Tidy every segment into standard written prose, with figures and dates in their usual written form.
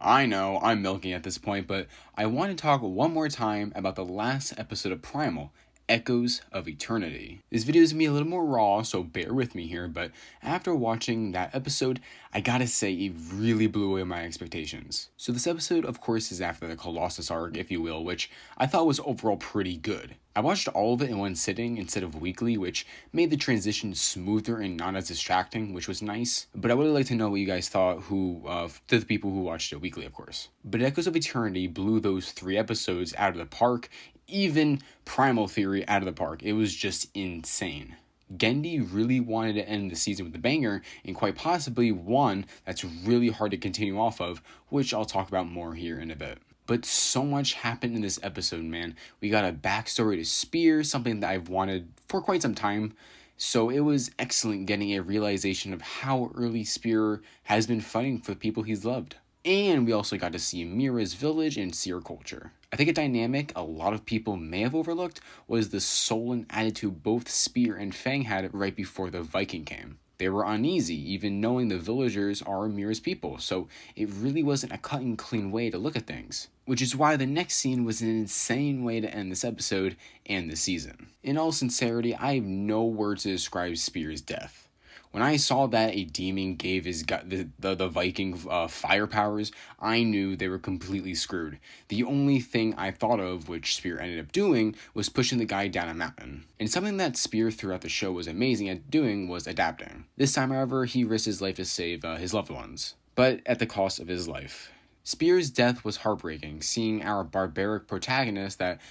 I know I'm milking at this point, but I want to talk one more time about the last episode of Primal, Echoes of Eternity. This video is going to be a little more raw, so bear with me here, but after watching that episode, I gotta say it really blew away my expectations. So this episode, of course, is after the Colossus arc, if you will, which I thought was overall pretty good. I watched all of it in one sitting instead of weekly, which made the transition smoother and not as distracting, which was nice. But I would like to know what you guys thought, to the people who watched it weekly, of course. But Echoes of Eternity blew those 3 episodes out of the park, even Primal Theory out of the park. It was just insane. Gendy really wanted to end the season with a banger, and quite possibly one that's really hard to continue off of, which I'll talk about more here in a bit. But so much happened in this episode, man. We got a backstory to Spear, something that I've wanted for quite some time. So it was excellent getting a realization of how early Spear has been fighting for the people he's loved. And we also got to see Mira's village and Seer culture. I think a dynamic a lot of people may have overlooked was the sullen attitude both Spear and Fang had right before the Viking came. They were uneasy, even knowing the villagers are Mira's people, so it really wasn't a cut and clean way to look at things. Which is why the next scene was an insane way to end this episode and the season. In all sincerity, I have no words to describe Spear's death. When I saw that a demon gave the Viking fire powers, I knew they were completely screwed. The only thing I thought of, which Spear ended up doing, was pushing the guy down a mountain. And something that Spear throughout the show was amazing at doing was adapting. This time, however, he risked his life to save his loved ones, but at the cost of his life. Spear's death was heartbreaking, seeing our barbaric protagonist that,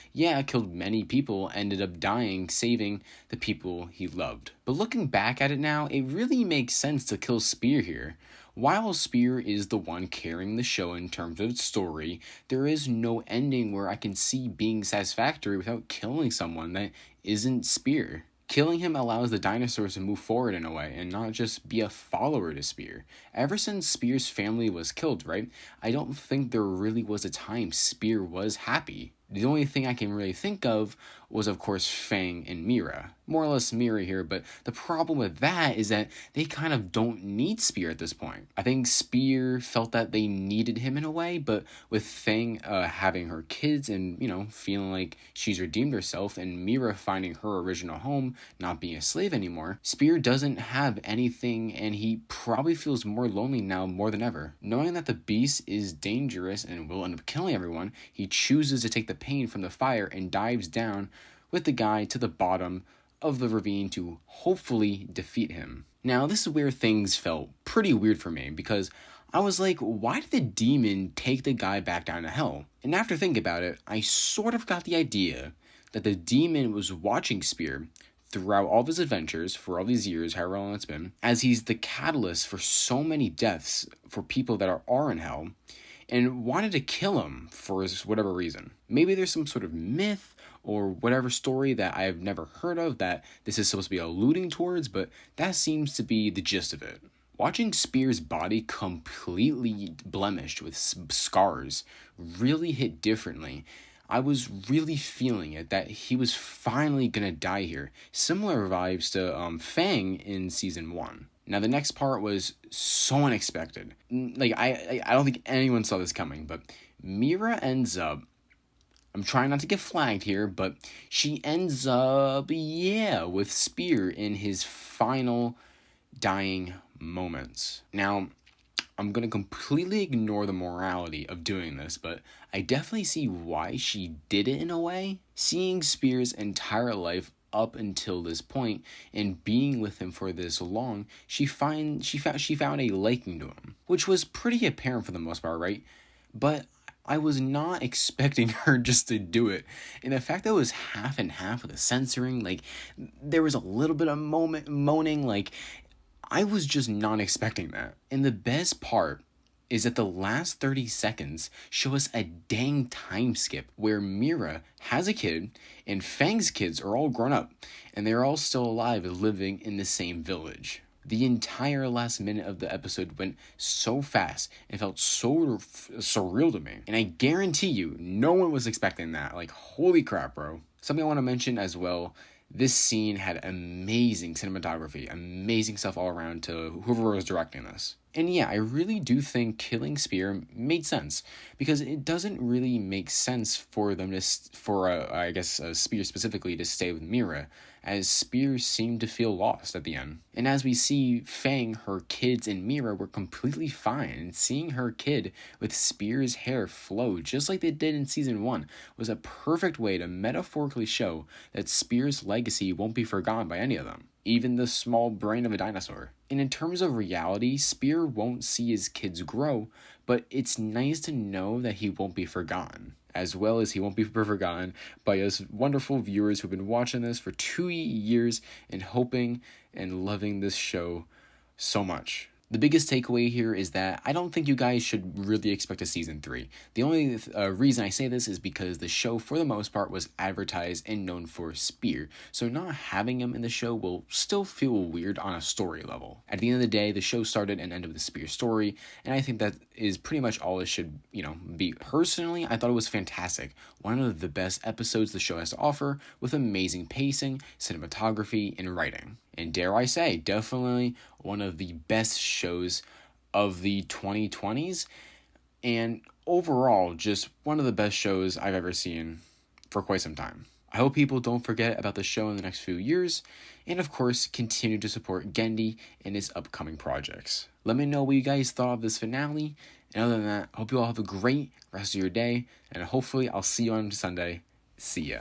killed many people, ended up dying saving the people he loved. But looking back at it now, it really makes sense to kill Spear here. While Spear is the one carrying the show in terms of its story, there is no ending where I can see being satisfactory without killing someone that isn't Spear. Killing him allows the dinosaurs to move forward in a way, and not just be a follower to Spear. Ever since Spear's family was killed, right, I don't think there really was a time Spear was happy. The only thing I can really think of was, of course, Fang and Mira. More or less Mira here, but the problem with that is that they kind of don't need Spear at this point. I think Spear felt that they needed him in a way, but with Fang having her kids and, feeling like she's redeemed herself, and Mira finding her original home, not being a slave anymore, Spear doesn't have anything, and he probably feels more lonely now more than ever. Knowing that the beast is dangerous and will end up killing everyone, he chooses to take the pain from the fire and dives down with the guy to the bottom of the ravine to hopefully defeat him. Now, this is where things felt pretty weird for me, because I was like, why did the demon take the guy back down to hell? And after thinking about it, I sort of got the idea that the demon was watching Spear throughout all of his adventures for all these years, however long it's been, as he's the catalyst for so many deaths for people that are in hell, and wanted to kill him for whatever reason. Maybe there's some sort of myth or whatever story that I have never heard of that this is supposed to be alluding towards, but that seems to be the gist of it. Watching Spear's body completely blemished with scars really hit differently. I was really feeling it, that he was finally gonna die here. Similar vibes to Fang in season 1. Now, the next part was so unexpected. I don't think anyone saw this coming, but Mira ends up, I'm trying not to get flagged here, but she ends up, with Spear in his final dying moments. Now, I'm going to completely ignore the morality of doing this, but I definitely see why she did it in a way. Seeing Spear's entire life up until this point and being with him for this long, she found a liking to him, which was pretty apparent for the most part, right? But I was not expecting her just to do it. And the fact that it was half and half with the censoring, there was a little bit of moaning, I was just not expecting that. And the best part is that the last 30 seconds show us a dang time skip where Mira has a kid and Fang's kids are all grown up and they're all still alive and living in the same village. The entire last minute of the episode went so fast and felt so surreal to me. And I guarantee you, no one was expecting that. Holy crap, bro. Something I want to mention as well, This scene had amazing cinematography, amazing stuff all around to whoever was directing this. And yeah, I really do think killing Spear made sense, because it doesn't really make sense for them to, Spear specifically to stay with Mira, as Spear seemed to feel lost at the end. And as we see Fang, her kids, and Mira were completely fine, and seeing her kid with Spear's hair flow just like they did in season 1 was a perfect way to metaphorically show that Spear's legacy won't be forgotten by any of them, even the small brain of a dinosaur. And in terms of reality, Spear won't see his kids grow, but it's nice to know that he won't be forgotten, as well as he won't be forgotten by us wonderful viewers who've been watching this for 2 years and hoping and loving this show so much. The biggest takeaway here is that I don't think you guys should really expect a season 3. The only reason I say this is because the show, for the most part, was advertised and known for Spear, so not having him in the show will still feel weird on a story level. At the end of the day, the show started and ended with the Spear story, and I think that is pretty much all it should, be. Personally, I thought it was fantastic. One of the best episodes the show has to offer, with amazing pacing, cinematography, and writing. And dare I say, definitely one of the best shows of the 2020s, and overall, just one of the best shows I've ever seen for quite some time. I hope people don't forget about the show in the next few years, and of course, continue to support Gendy in his upcoming projects. Let me know what you guys thought of this finale, and other than that, I hope you all have a great rest of your day, and hopefully I'll see you on Sunday. See ya.